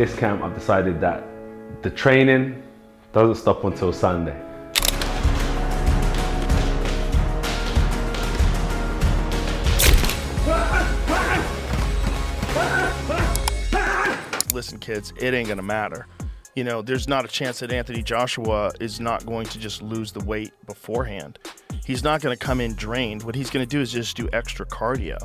This camp, I've decided that the training doesn't stop until Sunday. Listen, kids, it ain't gonna matter. You know, there's not a chance that Anthony Joshua is not going to just lose the weight beforehand. He's not going to come in drained. What he's going to do is just do extra cardio,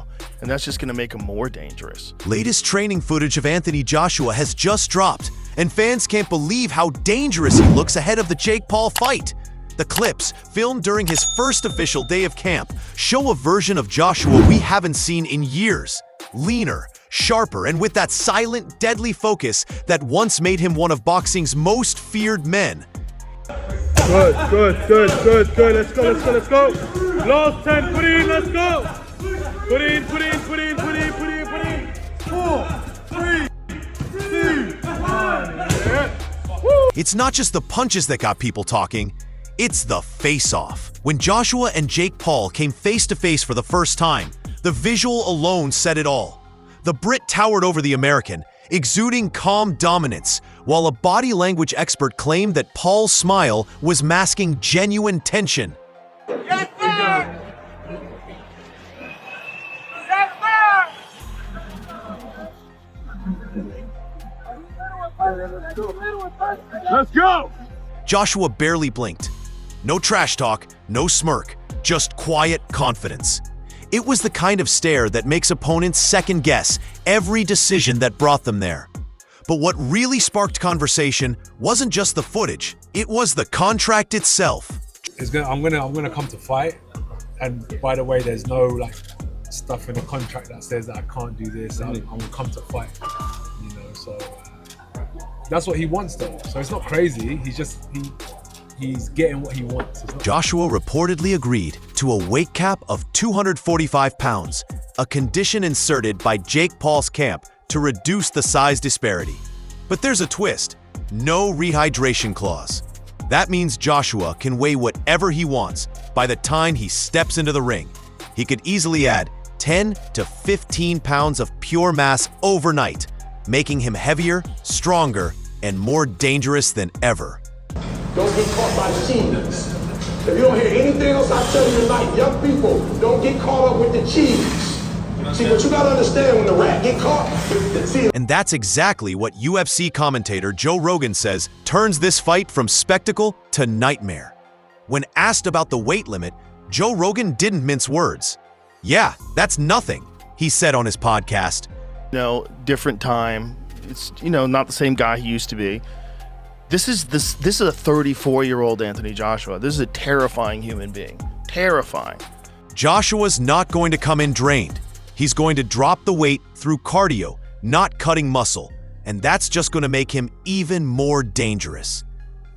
and that's just going to make him more dangerous. Latest training footage of Anthony Joshua has just dropped, and fans can't believe how dangerous he looks ahead of the Jake Paul fight. The clips, filmed during his first official day of camp, show a version of Joshua we haven't seen in years. Leaner, sharper, and with that silent, deadly focus that once made him one of boxing's most feared men. Good. Let's go. Last 10, put in, let's go. Put in. 4, 3, 2, 1. Yeah. It's not just the punches that got people talking, it's the face-off. When Joshua and Jake Paul came face-to-face for the first time, the visual alone said it all. The Brit towered over the American, exuding calm dominance, while a body language expert claimed that Paul's smile was masking genuine tension. Yes, sir! Yes, sir! Let's go! Joshua barely blinked. No trash talk, no smirk, just quiet confidence. It was the kind of stare that makes opponents second-guess every decision that brought them there. But what really sparked conversation wasn't just the footage, it was the contract itself. I'm gonna come to fight, and by the way, there's no like stuff in the contract that says that I can't do this. I'm gonna come to fight, you know. So that's what he wants, though. So it's not crazy. He's getting what he wants. Joshua reportedly agreed to a weight cap of 245 pounds, a condition inserted by Jake Paul's camp to reduce the size disparity. But there's a twist: no rehydration clause. That means Joshua can weigh whatever he wants by the time he steps into the ring. He could easily add 10 to 15 pounds of pure mass overnight, making him heavier, stronger, and more dangerous than ever. Don't get caught by the cheese. If you don't hear anything else I tell you tonight, young people, don't get caught up with the cheese. See, but you gotta understand, when the rat get caught, And that's exactly what UFC commentator Joe Rogan says turns this fight from spectacle to nightmare. When asked about the weight limit, Joe Rogan didn't mince words. "Yeah, that's nothing," he said on his podcast. You know, different time. It's, you know, not the same guy he used to be. This is a 34-year-old Anthony Joshua. This is a terrifying human being. Terrifying. Joshua's not going to come in drained. He's going to drop the weight through cardio, not cutting muscle, and that's just going to make him even more dangerous.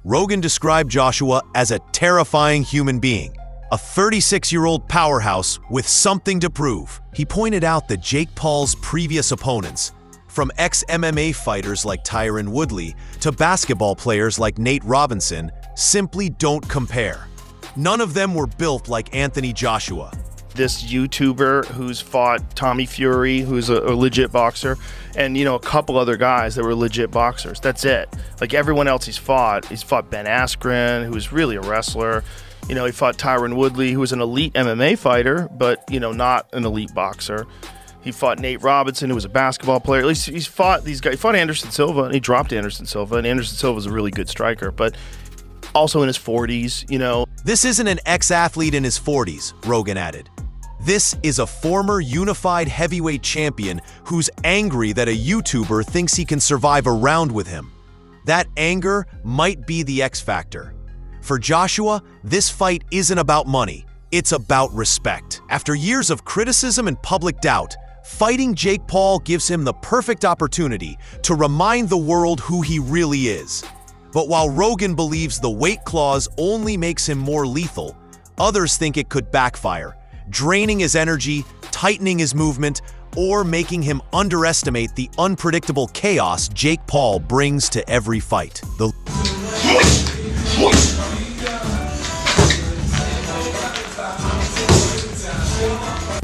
Rogan described Joshua as a terrifying human being, a 36-year-old powerhouse with something to prove. He pointed out that Jake Paul's previous opponents, from ex-MMA fighters like Tyron Woodley to basketball players like Nate Robinson, simply don't compare. None of them were built like Anthony Joshua. This YouTuber who's fought Tommy Fury, who's a legit boxer, and, you know, a couple other guys that were legit boxers. That's it. Like everyone else he's fought Ben Askren, who's really a wrestler. You know, he fought Tyron Woodley, who was an elite MMA fighter, but, you know, not an elite boxer. He fought Nate Robinson, who was a basketball player. At least he's fought these guys. He fought Anderson Silva, and he dropped Anderson Silva, and Anderson Silva's a really good striker, but also in his 40s, you know. This isn't an ex-athlete in his 40s, Rogan added. This is a former unified heavyweight champion who's angry that a YouTuber thinks he can survive a round with him. That anger might be the X factor. For Joshua, this fight isn't about money. It's about respect. After years of criticism and public doubt, fighting Jake Paul gives him the perfect opportunity to remind the world who he really is. But while Rogan believes the weight clause only makes him more lethal, others think it could backfire, draining his energy, tightening his movement, or making him underestimate the unpredictable chaos Jake Paul brings to every fight.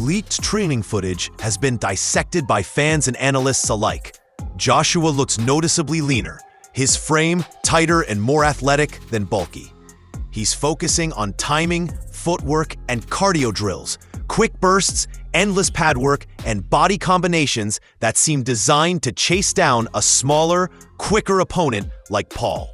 Leaked training footage has been dissected by fans and analysts alike. Joshua looks noticeably leaner, his frame tighter and more athletic than bulky. He's focusing on timing, footwork, and cardio drills, quick bursts, endless pad work, and body combinations that seem designed to chase down a smaller, quicker opponent like Paul.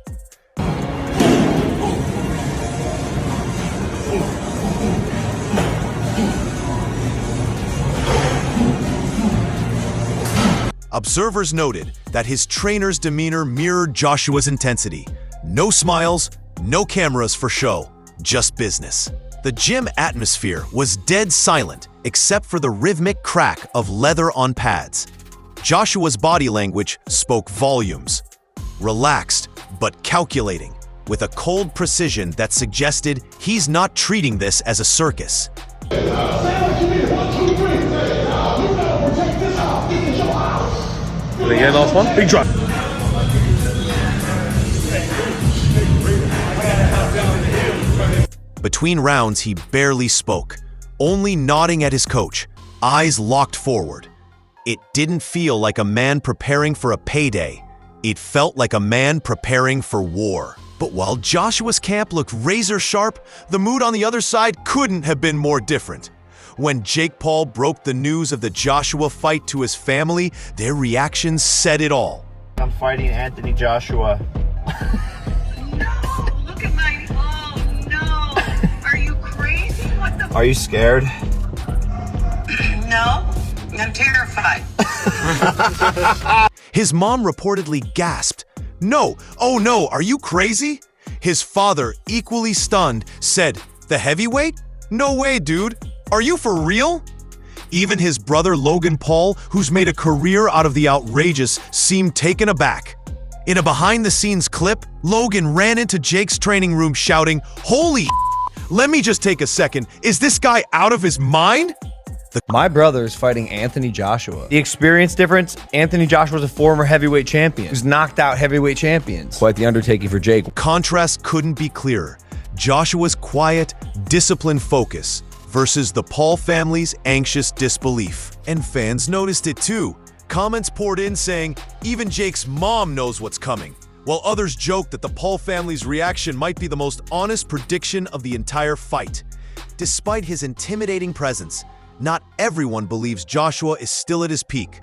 Observers noted that his trainer's demeanor mirrored Joshua's intensity. No smiles, no cameras for show, just business. The gym atmosphere was dead silent except for the rhythmic crack of leather on pads. Joshua's body language spoke volumes. Relaxed, but calculating, with a cold precision that suggested he's not treating this as a circus. Again, last one. Big drop. Between rounds, he barely spoke, only nodding at his coach, eyes locked forward. It didn't feel like a man preparing for a payday. It felt like a man preparing for war. But while Joshua's camp looked razor sharp, the mood on the other side couldn't have been more different. When Jake Paul broke the news of the Joshua fight to his family, their reactions said it all. I'm fighting Anthony Joshua. No, look at my, oh no. Are you crazy? What the? Are you scared? No, I'm terrified. His mom reportedly gasped, "No, oh no, are you crazy?" His father, equally stunned, said, "The heavyweight? No way, dude. Are you for real?" Even his brother Logan Paul, who's made a career out of the outrageous, seemed taken aback. In a behind-the-scenes clip, Logan ran into Jake's training room shouting, "Holy let me just take a second. Is this guy out of his mind?" My brother is fighting Anthony Joshua. The experience difference, Anthony Joshua was a former heavyweight champion who's knocked out heavyweight champions. Quite the undertaking for Jake. Contrast couldn't be clearer. Joshua's quiet, disciplined focus versus the Paul family's anxious disbelief. And fans noticed it too. Comments poured in saying, even Jake's mom knows what's coming, while others joked that the Paul family's reaction might be the most honest prediction of the entire fight. Despite his intimidating presence, not everyone believes Joshua is still at his peak.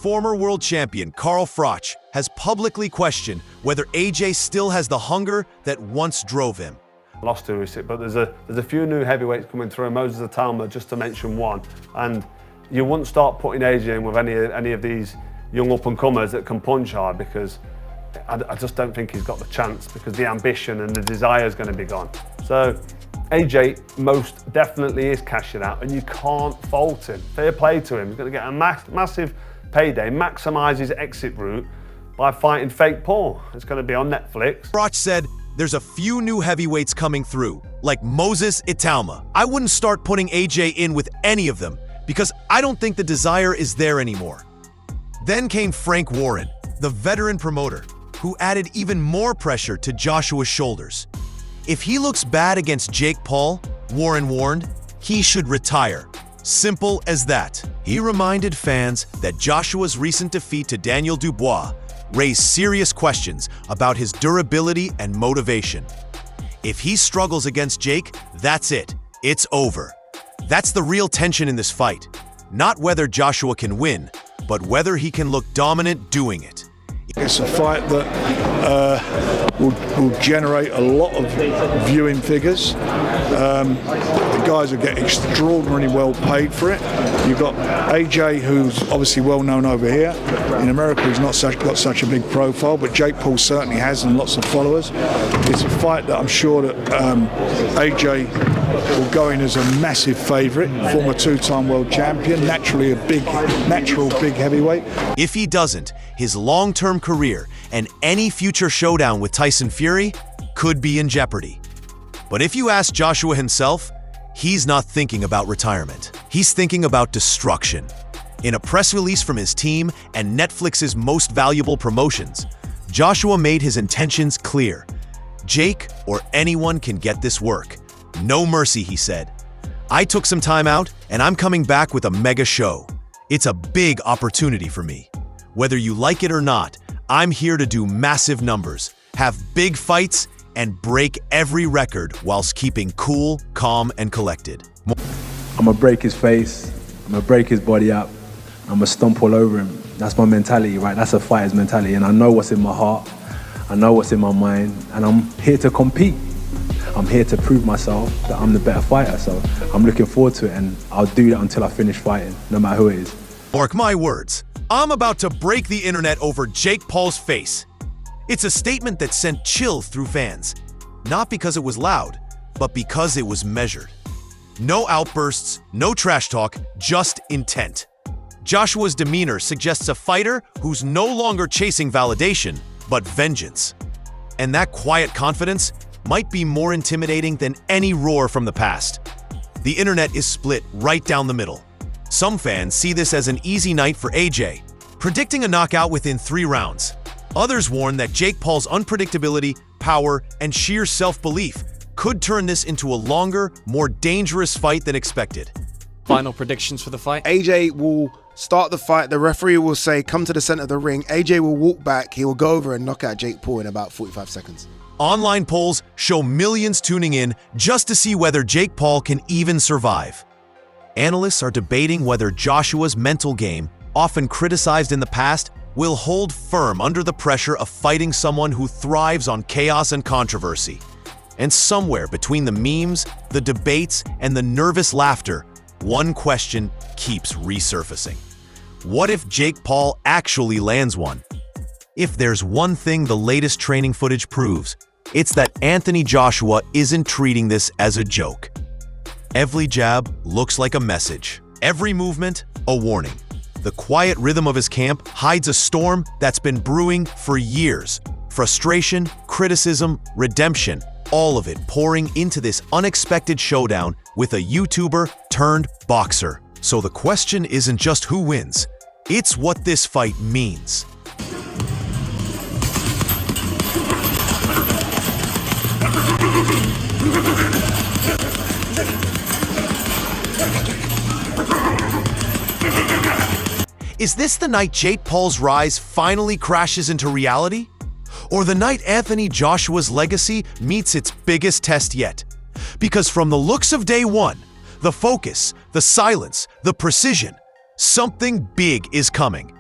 Former world champion Carl Froch has publicly questioned whether AJ still has the hunger that once drove him. Lost to Usyk, but there's a few new heavyweights coming through, Moses Atalma, just to mention one. And you wouldn't start putting AJ in with any of these young up-and-comers that can punch hard, because I just don't think he's got the chance, because the ambition and the desire is going to be gone. So AJ most definitely is cashing out, and you can't fault him. Fair play to him. He's going to get a massive payday, maximise his exit route by fighting fake Paul. It's going to be on Netflix. Froch said, there's a few new heavyweights coming through, like Moses Italma. I wouldn't start putting AJ in with any of them, because I don't think the desire is there anymore. Then came Frank Warren, the veteran promoter, who added even more pressure to Joshua's shoulders. If he looks bad against Jake Paul, Warren warned, he should retire. Simple as that. He reminded fans that Joshua's recent defeat to Daniel Dubois raised serious questions about his durability and motivation. If he struggles against Jake, that's it. It's over. That's the real tension in this fight. Not whether Joshua can win, but whether he can look dominant doing it. It's a fight that will generate a lot of viewing figures. The guys will get extraordinarily well paid for it. You've got AJ, who's obviously well known over here. In America, he's not got such a big profile, but Jake Paul certainly has, and lots of followers. It's a fight that I'm sure that AJ will go in as a massive favourite, former two-time world champion, naturally a natural big heavyweight. If he doesn't, his long-term career and any future showdown with Tyson Fury could be in jeopardy. But if you ask Joshua himself, he's not thinking about retirement. He's thinking about destruction. In a press release from his team and Netflix's Most Valuable Promotions, Joshua made his intentions clear. Jake or anyone can get this work. No mercy, he said. I took some time out and I'm coming back with a mega show. It's a big opportunity for me. Whether you like it or not, I'm here to do massive numbers, have big fights, and break every record whilst keeping cool, calm, and collected. I'm gonna break his face, I'm gonna break his body up, I'm gonna stomp all over him. That's my mentality, right? That's a fighter's mentality, and I know what's in my heart, I know what's in my mind, and I'm here to compete. I'm here to prove myself that I'm the better fighter, so I'm looking forward to it, and I'll do that until I finish fighting, no matter who it is. Mark my words, I'm about to break the internet over Jake Paul's face. It's a statement that sent chills through fans, not because it was loud, but because it was measured. No outbursts, no trash talk, just intent. Joshua's demeanor suggests a fighter who's no longer chasing validation, but vengeance. And that quiet confidence might be more intimidating than any roar from the past. The internet is split right down the middle. Some fans see this as an easy night for AJ, predicting a knockout within 3 rounds. Others warn that Jake Paul's unpredictability, power, and sheer self-belief could turn this into a longer, more dangerous fight than expected. Final predictions for the fight? AJ will start the fight. The referee will say, come to the center of the ring. AJ will walk back. He will go over and knock out Jake Paul in about 45 seconds. Online polls show millions tuning in just to see whether Jake Paul can even survive. Analysts are debating whether Joshua's mental game, often criticized in the past, will hold firm under the pressure of fighting someone who thrives on chaos and controversy. And somewhere between the memes, the debates, and the nervous laughter, one question keeps resurfacing. What if Jake Paul actually lands one? If there's one thing the latest training footage proves, it's that Anthony Joshua isn't treating this as a joke. Every jab looks like a message. Every movement, a warning. The quiet rhythm of his camp hides a storm that's been brewing for years. Frustration, criticism, redemption, all of it pouring into this unexpected showdown with a YouTuber turned boxer. So the question isn't just who wins, it's what this fight means. Is this the night Jake Paul's rise finally crashes into reality? Or the night Anthony Joshua's legacy meets its biggest test yet? Because from the looks of day one, the focus, the silence, the precision, something big is coming.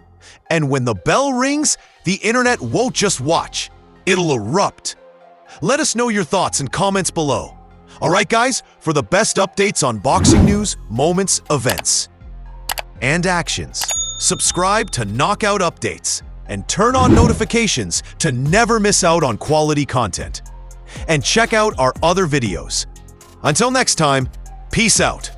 And when the bell rings, the internet won't just watch, it'll erupt. Let us know your thoughts in comments below. Alright guys, for the best updates on boxing news, moments, events, and actions, subscribe to Knockout Updates and turn on notifications to never miss out on quality content. And check out our other videos. Until next time, peace out.